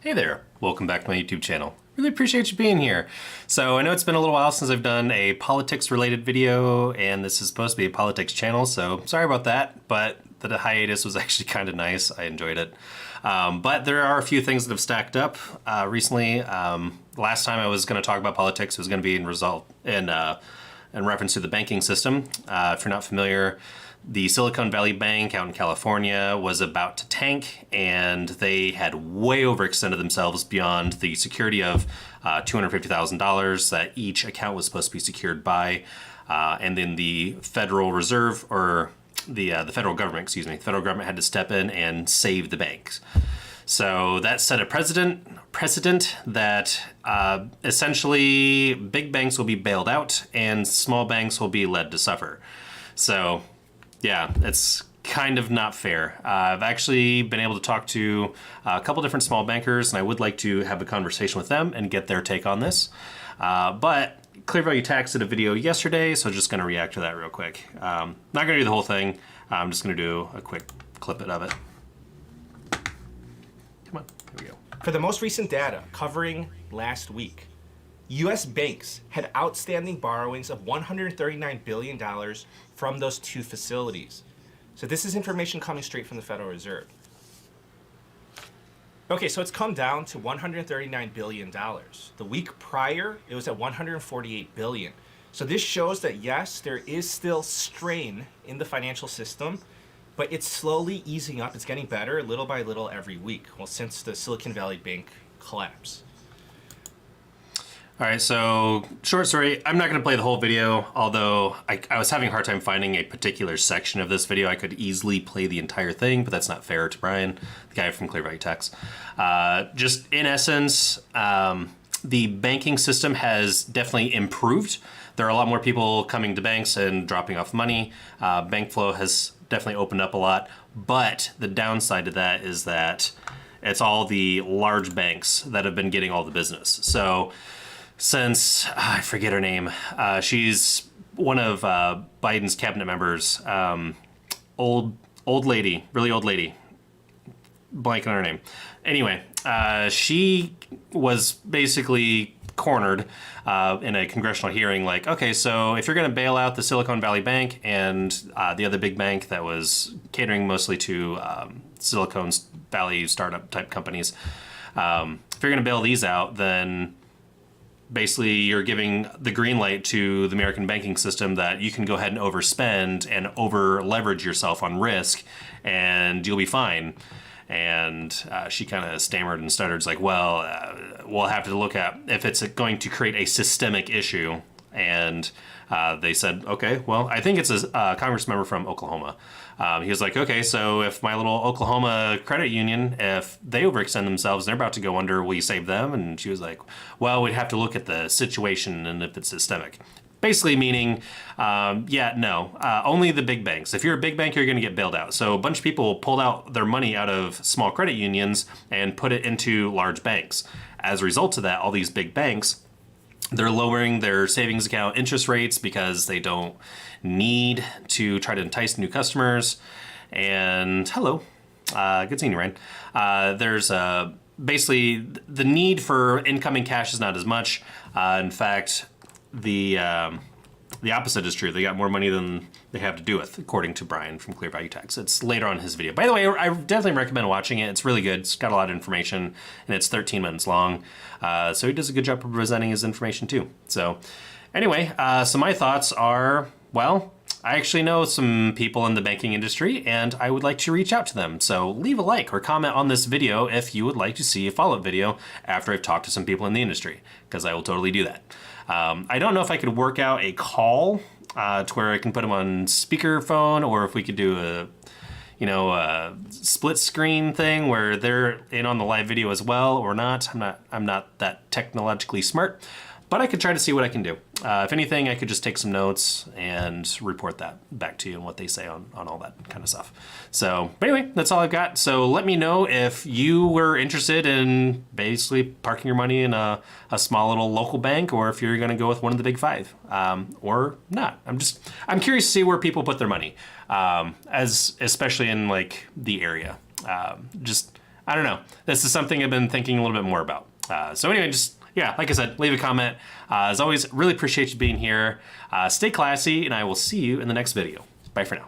Hey there, welcome back to my YouTube channel. Really appreciate you being here. So I know it's been a little while since I've done a politics related video, and this is supposed to be a politics channel, so sorry about that, but the hiatus was actually kind of nice. I enjoyed it. But there are a few things that have stacked up recently. Last time I was going to talk about politics was going to be in reference to the banking system. If you're not familiar, the Silicon Valley Bank out in California was about to tank, and they had way overextended themselves beyond the security of $250,000 that each account was supposed to be secured by. And then the Federal Reserve, or the federal government, excuse me, the federal government had to step in and save the banks. So that set a precedent that essentially big banks will be bailed out and small banks will be led to suffer. So yeah, it's kind of not fair. I've actually been able to talk to a couple different small bankers, and I would like to have a conversation with them and get their take on this. But Clear Value Tax did a video yesterday, so just going to react to that real quick. Not going to do the whole thing. I'm just going to do a quick clip of it. Come on, here we go. For the most recent data covering last week, U.S. banks had outstanding borrowings of $139 billion from those two facilities. So this is information coming straight from the Federal Reserve. Okay, so it's come down to $139 billion. The week prior, it was at $148 billion. So this shows that yes, there is still strain in the financial system, but it's slowly easing up. It's getting better little by little every week, well, since the Silicon Valley Bank collapse. All right, so short story, I'm not gonna play the whole video, although I was having a hard time finding a particular section of this video. I could easily play the entire thing, but that's not fair to Brian, the guy from Clear Value Tax. Just in essence, the banking system has definitely improved. There are a lot more people coming to banks and dropping off money. Bank flow has definitely opened up a lot, but the downside to that is that it's all the large banks that have been getting all the business. So since, I forget her name, she's one of Biden's cabinet members, old lady, really old lady, blanking on her name. Anyway, she was basically cornered in a congressional hearing, like, okay, so if you're going to bail out the Silicon Valley Bank and the other big bank that was catering mostly to Silicon Valley startup type companies, if you're going to bail these out, then basically you're giving the green light to the American banking system that you can go ahead and overspend and over leverage yourself on risk and you'll be fine. And she kind of stammered and stuttered, like, well, we'll have to look at if it's going to create a systemic issue. And they said, okay, well, I think it's a Congress member from Oklahoma. He was like, okay, so if my little Oklahoma credit union, if they overextend themselves, they're about to go under, will you save them? And she was like, well, we'd have to look at the situation and if it's systemic. Basically meaning, yeah, no, only the big banks. If you're a big bank, you're gonna get bailed out. So a bunch of people pulled out their money out of small credit unions and put it into large banks. As a result of that, all these big banks, they're lowering their savings account interest rates because they don't need to try to entice new customers. And hello, good seeing you, Ryan. There's basically the need for incoming cash is not as much. In fact, the opposite is true. They got more money than they have to do with, according to Brian from Clear Value Tax. It's later on in his video. By the way, I definitely recommend watching it. It's really good. It's got a lot of information, and it's 13 minutes long. So he does a good job of presenting his information too. So anyway, so my thoughts are, well, I actually know some people in the banking industry, and I would like to reach out to them. So leave a like or comment on this video if you would like to see a follow-up video after I've talked to some people in the industry, because I will totally do that. I don't know if I could work out a call to where I can put them on speakerphone, or if we could do a split screen thing where they're in on the live video as well or not. I'm not that technologically smart, but I could try to see what I can do. If anything, I could just take some notes and report that back to you and what they say on all that kind of stuff. So, but anyway, that's all I've got. So let me know if you were interested in basically parking your money in a small little local bank, or if you're gonna go with one of the big five, or not. I'm curious to see where people put their money, especially in like the area. I don't know. This is something I've been thinking a little bit more about. So anyway, just, yeah, like I said, leave a comment. As always, really appreciate you being here. Stay classy, and I will see you in the next video. Bye for now.